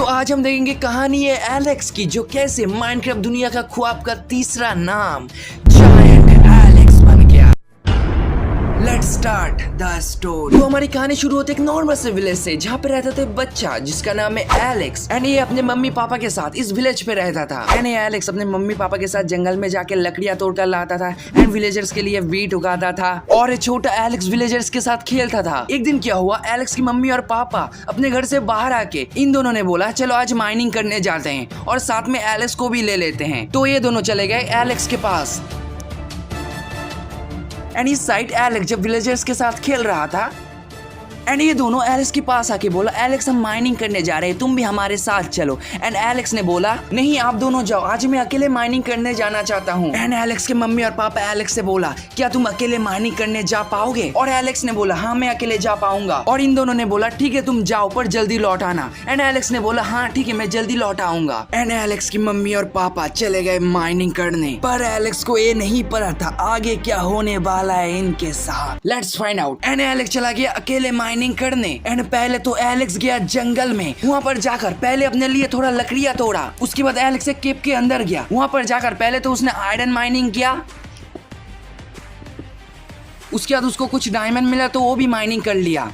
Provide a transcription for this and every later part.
आज हम देखेंगे कहानी है एलेक्स की, जो कैसे माइनक्राफ्ट दुनिया का ख्वाब का तीसरा नाम जायंट एलेक्स बन गया। Let's start the story. तो हमारी कहानी शुरू होती है एक नॉर्मल से विलेज से, जहाँ पे रहता था एक बच्चा जिसका नाम है एलेक्स। एंड ये अपने मम्मी पापा के साथ इस विलेज पे रहता था। एंड ये एलेक्स अपने मम्मी पापा के साथ जंगल में जाके लकड़ियां तोड़कर लाता था एंड विलेजर्स के लिए वीट उगाता था। और ये छोटा एलेक्स विलेजर्स के साथ खेलता था। एक दिन क्या हुआ, एलेक्स की मम्मी और पापा अपने घर से बाहर आके इन दोनों ने बोला चलो आज माइनिंग करने जाते हैं और साथ में एलेक्स को भी ले लेते हैं। तो ये दोनों चले गए एलेक्स के पास। एंड इस साइड एलेक्स जब विलेजर्स के साथ खेल रहा था एंड ये दोनों एलेक्स के पास आके बोला एलेक्स हम माइनिंग करने जा रहे हैं, तुम भी हमारे साथ चलो। एंड एलेक्स ने बोला नहीं आप दोनों जाओ, आज मैं अकेले माइनिंग करने जाना चाहता हूँ। एंड एलेक्स के मम्मी और पापा एलेक्स से बोला क्या तुम अकेले माइनिंग करने जा पाओगे? और एलेक्स ने बोला हाँ मैं अकेले जा पाऊंगा। और इन दोनों ने बोला ठीक है तुम जाओ पर जल्दी लौट आना। एंड एलेक्स ने बोला हाँ ठीक है मैं जल्दी लौट आऊंगा। एंड एलेक्स की मम्मी और पापा चले गए माइनिंग करने, पर एलेक्स को ये नहीं पता था आगे क्या होने वाला है इनके साथ। Let's find out. And Alex चला गया अकेले माइनिंग करने। एंड पहले तो एलेक्स गया जंगल में, वहाँ पर जाकर पहले अपने लिए थोड़ा लकड़ियां तोड़ा। उसके बाद एलेक्स एक केव के अंदर गया, वहाँ पर जाकर पहले तो उसने आयरन माइनिंग किया। उसके बाद उसको कुछ डायमंड मिला तो वो भी माइनिंग कर लिया।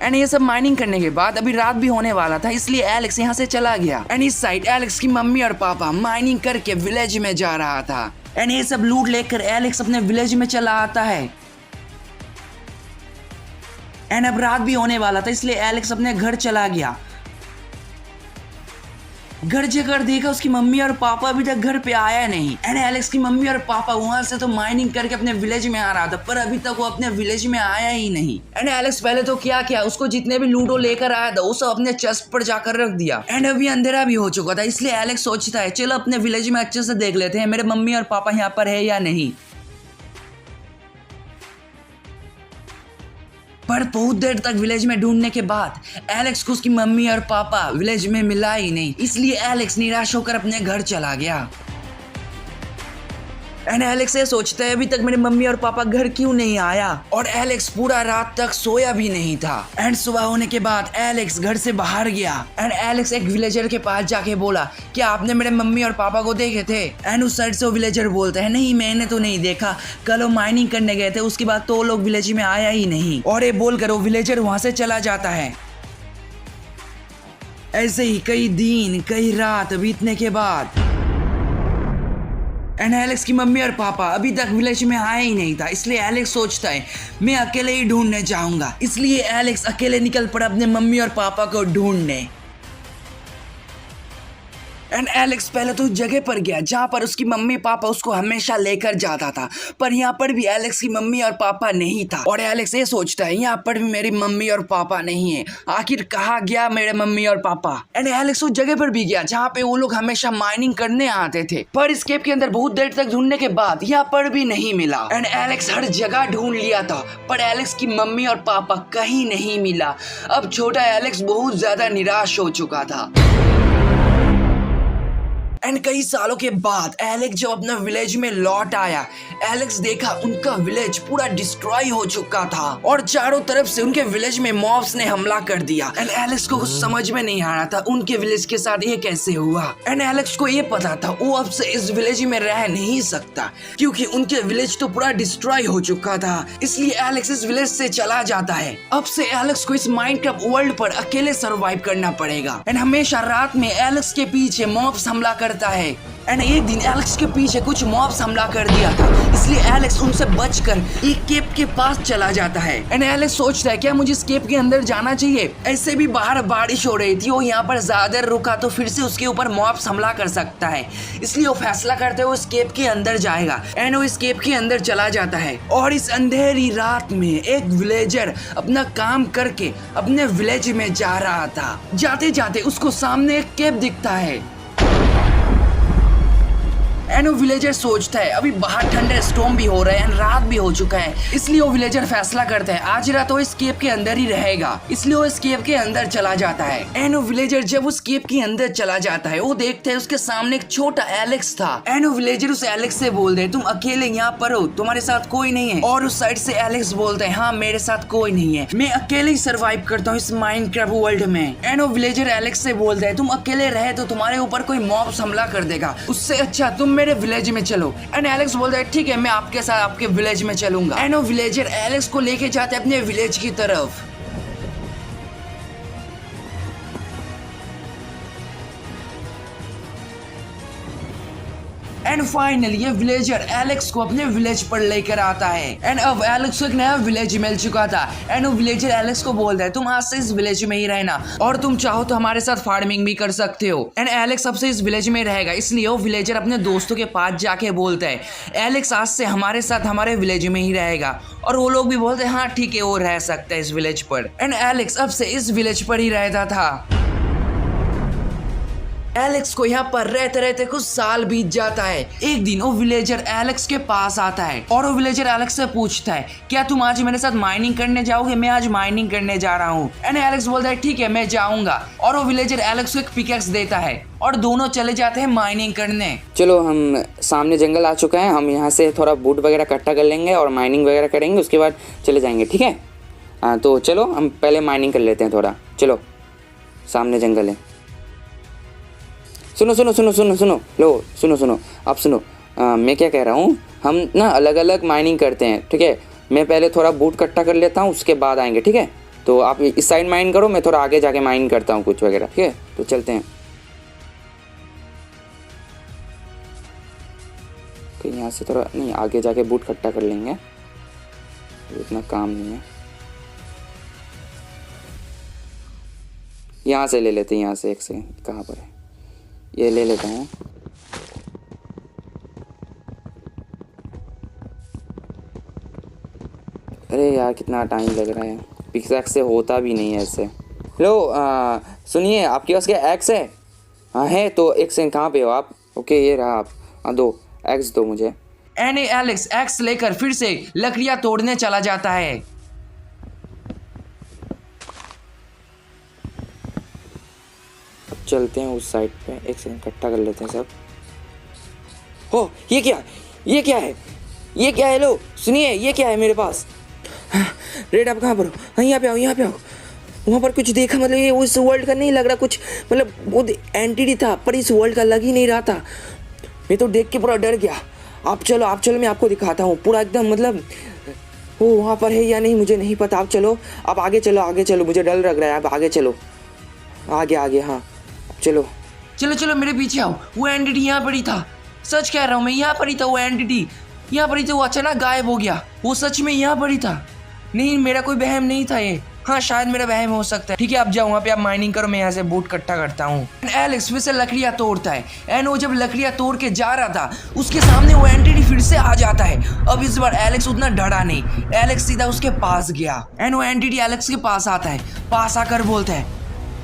एंड ये सब माइनिंग करने के बाद अभी रात भी होने वाला था, इसलिए एलेक्स यहाँ से चला गया। एंड इस साइड एलेक्स की मम्मी और पापा माइनिंग करके विलेज में जा रहा था। एंड ये सब लूट लेकर एलेक्स अपने विलेज में चला आता है। एंड अब रात भी होने वाला था, इसलिए एलेक्स अपने घर चला गया। घर जाकर देखा उसकी मम्मी और पापा अभी तक घर पे आया नहीं। एंड एलेक्स की मम्मी और पापा वहां से तो माइनिंग करके अपने विलेज में आ रहा था, पर अभी तक वो अपने विलेज में आया ही नहीं। एंड एलेक्स पहले तो क्या किया, उसको जितने भी लूडो लेकर आया था वो सब अपने चेस्ट पर जाकर रख दिया। एंड अभी अंधेरा भी हो चुका था, इसलिए एलेक्स सोचता है चलो अपने विलेज में अच्छे से देख लेते हैं मेरे मम्मी और पापा यहाँ पर है या नहीं। पर बहुत देर तक विलेज में ढूंढने के बाद एलेक्स को उसकी मम्मी और पापा विलेज में मिला ही नहीं, इसलिए एलेक्स निराश होकर अपने घर चला गया। एंड एलेक्स ये सोचता है अभी तक मेरे मम्मी और पापा घर क्यों नहीं आया। और एलेक्स पूरा रात तक सोया भी नहीं था। एंड सुबह होने के बाद एलेक्स घर से बाहर गया। एंड एलेक्स एक विलेजर के पास जाके बोला क्या आपने मेरे मम्मी और पापा को देखे थे? एंड उस साइड से वो विलेजर बोलता है नहीं मैंने तो नहीं देखा, कल वो माइनिंग करने गए थे, उसके बाद तो वो लोग विलेज में आया ही नहीं। और ये बोलकर वो विलेजर वहां से चला जाता है। ऐसे ही कई दिन कई रात बीतने के बाद एंड एलेक्स की मम्मी और पापा अभी तक विलेज में आया ही नहीं था, इसलिए एलेक्स सोचता है मैं अकेले ही ढूंढने जाऊंगा। इसलिए एलेक्स अकेले निकल पड़ा अपने मम्मी और पापा को ढूंढने। एंड एलेक्स पहले तो उस जगह पर गया जहाँ पर उसकी मम्मी पापा उसको हमेशा लेकर जाता था, पर यहाँ पर भी एलेक्स की मम्मी और पापा नहीं था। और एलेक्स ये सोचता है यहाँ पर भी मेरी मम्मी और पापा नहीं है, आखिर कहाँ गया मेरे मम्मी और पापा। एंड एलेक्स उस जगह पर भी गया जहाँ पे वो लोग हमेशा माइनिंग करने आते थे, पर इस केव के अंदर बहुत देर तक ढूंढने के बाद यहाँ पर भी नहीं मिला। एंड एलेक्स हर जगह ढूंढ लिया था, पर एलेक्स की मम्मी और पापा कहीं नहीं मिला। अब छोटा एलेक्स बहुत ज्यादा निराश हो चुका था। एंड कई सालों के बाद एलेक्स जब अपना विलेज में लौट आया, एलेक्स देखा उनका विलेज पूरा डिस्ट्रॉय हो चुका था और चारों तरफ से उनके विलेज में मॉब्स ने हमला कर दिया। एंड एलेक्स को कुछ समझ में नहीं आ रहा था उनके विलेज के साथ ये कैसे हुआ। एंड एलेक्स को ये पता था वो अब से इस विलेज में रह नहीं सकता, क्योंकि उनके विलेज तो पूरा डिस्ट्रॉय हो चुका था। इसलिए एलेक्स इस विलेज से चला जाता है। अब से एलेक्स को इस माइनक्राफ्ट वर्ल्ड पर अकेले सर्वाइव करना पड़ेगा। एंड हमेशा रात में एलेक्स के पीछे मॉब्स हमला करता है। एंड एक दिन एलेक्स के पीछे कुछ मॉब्स हमला कर दिया था, इसलिए एलेक्स उनसे बचकर एक केव के पास चला जाता है। एंड एलेक्स सोचता है क्या मुझे इस केव के अंदर जाना चाहिए, ऐसे भी बाहर बारिश हो रही थी, वो यहाँ पर ज्यादा रुका तो फिर से उसके ऊपर मॉब्स हमला कर सकता है, इसलिए वो फैसला करते हुए उस केव के अंदर जाएगा। एंड वो इस केव के अंदर चला जाता है। और इस अंधेरी रात में एक विलेजर अपना काम करके अपने विलेज में जा रहा था। जाते जाते उसको सामने एक केव दिखता है। एंड वो विलेजर सोचता है अभी बाहर ठंडा स्टॉर्म भी हो रहा है एंड रात भी हो चुका है, इसलिए वो विलेजर फैसला करता है आज रात वो इस केव के अंदर ही रहेगा, इसलिए वो इस केव के अंदर चला जाता है। एंड वो विलेजर जब उस केव के अंदर चला जाता है वो देखता है उसके सामने एक छोटा एलेक्स था। एंड वो विलेजर उस एलेक्स से बोलते हैं तुम अकेले यहाँ पर हो, तुम्हारे साथ कोई नहीं है। और उस साइड से एलेक्स बोलता है हाँ मेरे साथ कोई नहीं है, मैं अकेले ही सर्वाइव करता हूँ इस माइनक्राफ्ट वर्ल्ड में। एंड वो विलेजर एलेक्स से बोलता है तुम अकेले रहे तो तुम्हारे ऊपर कोई मॉब्स हमला कर देगा, उससे अच्छा तुम मेरे विलेज में चलो। एंड एलेक्स बोलता है ठीक है मैं आपके साथ आपके विलेज में चलूंगा। एंड वो विलेजर एलेक्स को लेके जाते हैं अपने विलेज की तरफ। एंड फाइनली ये विलेजर एलेक्स को अपने विलेज पर लेकर आता है। एंड अब एलेक्स को एक नया विलेज मिल चुका था। एंड वो विलेजर एलेक्स को बोलता है तुम आज से इस विलेज में ही रहना और तुम चाहो तो हमारे साथ फार्मिंग भी कर सकते हो। एंड एलेक्स अब से इस विलेज में रहेगा, इसलिए वो विलेजर अपने दोस्तों के पास जाके बोलता है एलेक्स आज से हमारे साथ हमारे विलेज में ही रहेगा। और वो लोग भी बोलते हैं हाँ ठीक है वो रह सकता है इस विलेज पर। एंड एलेक्स अब से इस विलेज पर ही रहता था। एलेक्स को यहाँ पर रहते रहते कुछ साल बीत जाता है। एक दिन वो विलेजर एलेक्स के पास आता है और वो विलेजर एलेक्स से पूछता है क्या तुम आज मेरे साथ माइनिंग करने जाओगे, मैं आज माइनिंग करने जा रहा हूँ। एंड एलेक्स बोलता है ठीक है मैं जाऊंगा। और वो विलेजर एलेक्स को एक पिकेक्स देता है और दोनों चले जाते हैं माइनिंग करने। चलो हम सामने जंगल आ चुका है, हम यहाँ से थोड़ा वुड वगैरह इकट्ठा कर लेंगे और माइनिंग वगैरह करेंगे, उसके बाद चले जाएंगे ठीक है। हाँ तो चलो हम पहले माइनिंग कर लेते हैं थोड़ा। चलो सामने जंगल है। सुनो सुनो सुनो सुनो सुनो लो सुनो सुनो आप सुनो। मैं क्या कह रहा हूँ हम ना अलग अलग माइनिंग करते हैं ठीक है। मैं पहले थोड़ा बूट इकट्ठा कर लेता हूँ उसके बाद आएंगे ठीक है। तो आप इस साइड माइन करो, मैं थोड़ा आगे जाके माइन करता हूँ कुछ वगैरह ठीक है। तो चलते हैं। तो यहाँ से थोड़ा नहीं आगे जाके बूट इकट्ठा कर लेंगे, इतना काम नहीं है। यहाँ से ले लेते हैं, यहाँ से एक सेकंड कहाँ पर है ये ले लेता हूँ। अरे यार कितना टाइम लग रहा है, पिकैक्स से होता भी नहीं है ऐसे। लो सुनिए आपके पास क्या एक्स है? हाँ है तो एक सेकंड कहाँ पे हो आप? ओके ये रहा आप। हाँ दो एक्स दो मुझे। एंड एलेक्स एक्स लेकर फिर से लकड़ियां तोड़ने चला जाता है। चलते हैं उस साइड पे, एक सेकंड इकट्ठा कर लेते हैं सब। हो ये क्या है ये क्या है? लो सुनिए ये क्या है मेरे पास? रेड आप कहाँ पर हो? हाँ यहाँ पे आओ। वहाँ पर कुछ देखा, मतलब ये उस वर्ल्ड का नहीं लग रहा कुछ, मतलब वो एंटिटी था पर इस वर्ल्ड का लग ही नहीं रहा था। मैं तो देख के पूरा डर गया। आप चलो मैं आपको दिखाता हूँ पूरा एकदम, मतलब वो वहाँ पर है या नहीं मुझे नहीं पता। आप चलो, आप आगे चलो, मुझे डर लग रहा है। आप आगे चलो, आगे हाँ चलो मेरे पीछे आओ। वो एंटिटी यहाँ पर ही था, सच कह रहा हूँ मैं, यहाँ पर ही था वो एंटिटी, यहाँ पर ही था। वो अचानक गायब हो गया, वो सच में यहाँ पर ही था। नहीं मेरा कोई वहम नहीं था ये, हाँ शायद मेरा वहम हो सकता है। ठीक है आप जाओ वहाँ पे, आप माइनिंग करो, मैं यहाँ से बूट इकट्ठा करता हूँ। एलेक्स फिर से लकड़ियाँ तोड़ता है। एंड वो जब लकड़ियाँ तोड़ के जा रहा था उसके सामने वो एंटिटी फिर से आ जाता है। अब इस बार एलेक्स उतना डरा नहीं, एलेक्स सीधा उसके पास गया। एंड वो एंटिटी एलेक्स के पास आता है, पास आकर बोलता है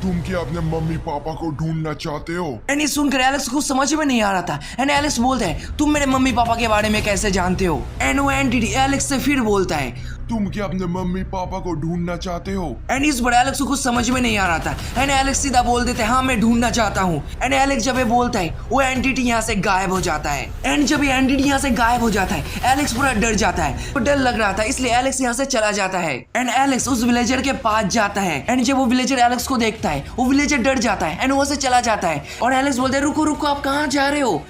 तुम क्या अपने मम्मी पापा को ढूंढना चाहते हो? एंड ये सुनकर एलेक्स को समझ में नहीं आ रहा था। एंड एलेक्स बोलता है तुम मेरे मम्मी पापा के बारे में कैसे जानते हो? एंड वो एंटिटी एलेक्स से फिर बोलता है तुम क्या अपने मम्मी पापा को ढूंढना चाहते हो? एंड इस बार एलेक्स को कुछ समझ में नहीं आ रहा था। एंड एलेक्स सीधा बोल देते हाँ मैं ढूंढना चाहता हूँ। एंड एलेक्स जब ये बोलता है वो एंटिटी यहाँ से गायब हो जाता है। एंड जब ये एंटिटी यहाँ से गायब हो जाता है एलेक्स पूरा डर जाता है, तो डर लग रहा था इसलिए एलेक्स यहाँ से चला जाता है। एंड एलेक्स उस विलेजर के पास जाता है। एंड जब वो विलेजर एलेक्स को देखता है वो विलेजर डर जाता है एंड वहाँ से चला जाता है। और एलेक्स बोलता है रुको आप कहाँ जा रहे हो?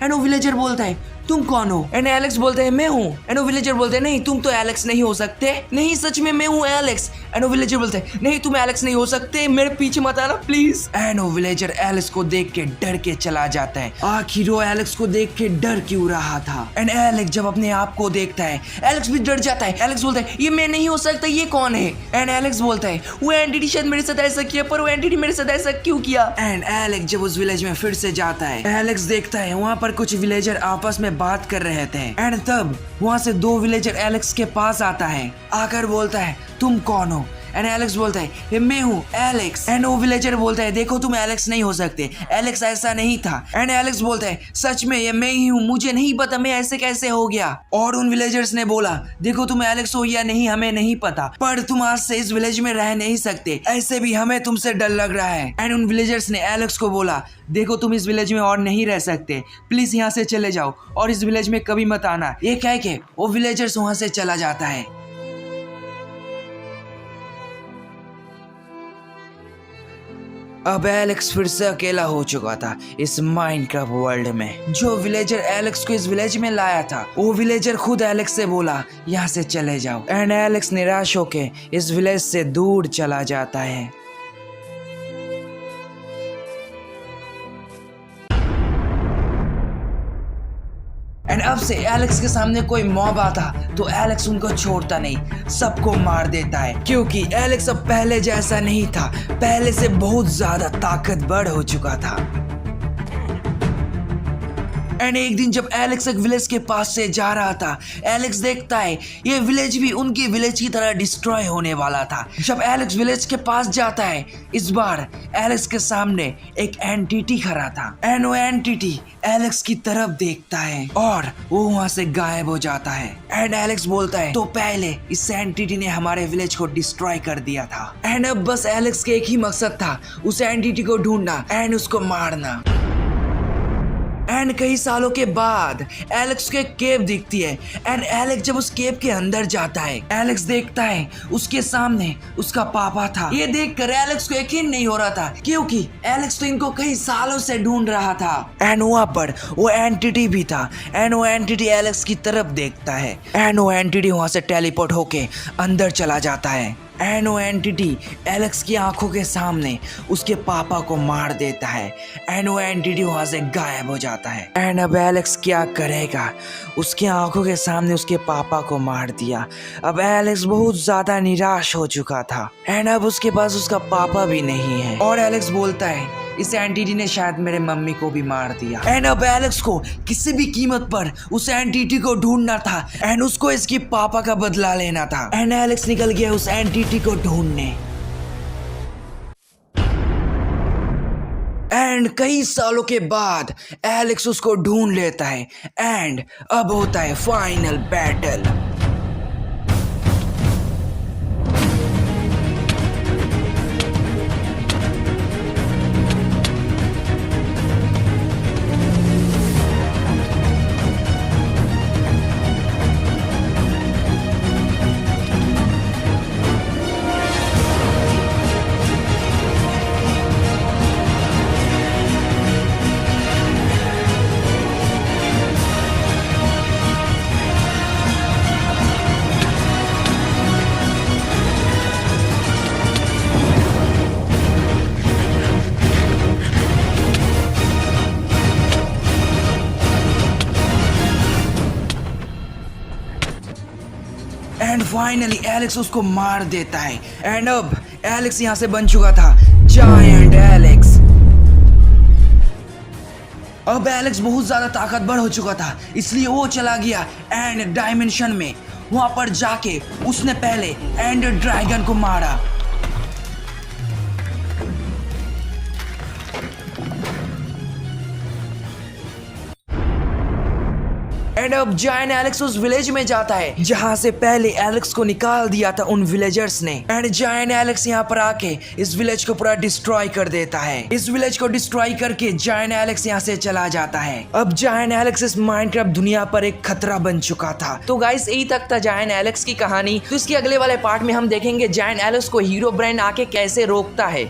एंड वो विलेजर बोलता है तुम कौन हो? एंड एलेक्स बोलते हैं मैं हूँ। एंड वो विलेजर बोलते हैं नहीं तुम तो एलेक्स नहीं हो सकते। नहीं सच में मैं हूँ एलेक्स। एंड वो विलेजर बोलते हैं नहीं तुम एलेक्स नहीं हो सकते, मेरे पीछे मत आना प्लीज। एंड वो विलेजर एलेक्स को देख के डर के चला जाता है। आखिर वो एलेक्स को देख के डर क्यों रहा था? एंड एलेक्स जब अपने आप को देखता है एलेक्स भी डर जाता है। एलेक्स बोलता है ये मैं नहीं हो सकता, ये कौन है? एंड एलेक्स बोलता है वो एंटिटी शायद मेरे साथ ऐसा किया, पर वो एंटिटी मेरे साथ ऐसा क्यों किया? एंड एलेक्स जब उस विलेज में फिर से जाता है एलेक्स देखता है वहाँ पर कुछ विलेजर आपस में बात कर रहे थे। एंड तब वहाँ से दो विलेजर एलेक्स के पास आता है, आकर बोलता है तुम कौन हो? एंड एलेक्स बोलता है ये मैं हूँ एलेक्स। एंड वो विलेजर बोलता है देखो तुम एलेक्स नहीं हो सकते, एलेक्स ऐसा नहीं था। एंड एलेक्स बोलता है सच में ये मैं ही हूँ, मुझे नहीं पता मैं ऐसे कैसे हो गया। और उन विलेजर्स ने बोला देखो तुम एलेक्स हो या नहीं हमें नहीं पता, पर तुम आज से इस विलेज में रह नहीं सकते, ऐसे भी हमें तुमसे डर लग रहा है। एंड उन विलेजर्स ने एलेक्स को बोला देखो तुम इस विलेज में और नहीं रह सकते, प्लीज यहाँ से चले जाओ और इस विलेज में कभी मत आना। ये कह के वो विलेजर्स वहां से चला जाता है। अब एलेक्स फिर से अकेला हो चुका था इस माइनक्राफ्ट वर्ल्ड में। जो विलेजर एलेक्स को इस विलेज में लाया था वो विलेजर खुद एलेक्स से बोला यहाँ से चले जाओ। एंड एलेक्स निराश होके इस विलेज से दूर चला जाता है। एंड अब से एलेक्स के सामने कोई मॉब आता तो एलेक्स उनको छोड़ता नहीं, सबको मार देता है, क्योंकि एलेक्स अब पहले जैसा नहीं था, पहले से बहुत ज्यादा ताकतवर हो चुका था। एंड एक दिन जब एलेक्स एक विलेज के पास से जा रहा था, एलेक्स देखता है ये विलेज भी उनकी विलेज की तरह डिस्ट्रॉय होने वाला था। जब एलेक्स विलेज के पास जाता है, इस बार एलेक्स के सामने एक एंटिटी खड़ा था। एंड वो एंटिटी एलेक्स की तरफ देखता है और वो वहां से गायब हो जाता है। एंड एलेक्स बोलता है तो पहले इस एंटिटी ने हमारे विलेज को डिस्ट्रॉय कर दिया था। एंड अब बस एलेक्स के एक ही मकसद था, उस एंटिटी को ढूंढना एंड उसको मारना। एंड कई सालों के बाद एलेक्स को एक केव दिखती है। एंड एलेक्स जब उस केव के अंदर जाता है, एलेक्स देखता है उसके सामने उसका पापा था। ये देखकर एलेक्स को यकीन नहीं हो रहा था, क्योंकि एलेक्स तो इनको कई सालों से ढूंढ रहा था। एंड वहाँ पर वो एंटिटी भी था। एंड वो एंटिटी एलेक्स की तरफ देखता है एंड वो एंटिटी वहाँ से टेलीपोर्ट होके अंदर चला जाता है। एंड वो एंटिटी एलेक्स की आंखों के सामने उसके पापा को मार देता है। एंड वो एंटिटी वहां से गायब हो जाता है। एंड अब एलेक्स क्या करेगा, उसकी आंखों के सामने उसके पापा को मार दिया। अब एलेक्स बहुत ज्यादा निराश हो चुका था। एंड अब उसके पास उसका पापा भी नहीं है। और एलेक्स बोलता है इस एंटिटी ने शायद मेरे मम्मी को भी मार दिया। एंड अब एलेक्स को किसी भी कीमत पर उस एंटिटी को ढूंढना था एंड उसको इसके पापा का बदला लेना था। एंड एलेक्स निकल गया उस एंटिटी को ढूंढने। एंड कई सालों के बाद एलेक्स उसको ढूंढ लेता है। एंड अब होता है final battle. And finally Alex उसको मार देता है। एंड अब एलेक्स यहाँ से बन चुका था जायंट एलेक्स। अब एलेक्स बहुत ज्यादा ताकतवर हो चुका था, इसलिए वो चला गया एंड डायमेंशन में। वहां पर जाके उसने पहले एंड ड्रैगन को मारा। एंड अब जायंट एलेक्स उस विलेज में जाता है जहां से पहले एलेक्स को निकाल दिया था उन विलेजर्स ने। एंड जायंट एलेक्स यहाँ पर आके इस विलेज को पूरा डिस्ट्रॉय कर देता है। इस विलेज को डिस्ट्रॉय करके जायंट एलेक्स यहाँ से चला जाता है। अब जायंट एलेक्स इस माइनक्राफ्ट दुनिया पर एक खतरा बन चुका था। तो गाइस यही तक था जायंट एलेक्स की कहानी। तो इसके अगले वाले पार्ट में हम देखेंगे जायंट एलेक्स को हीरो ब्रेन आके कैसे रोकता है।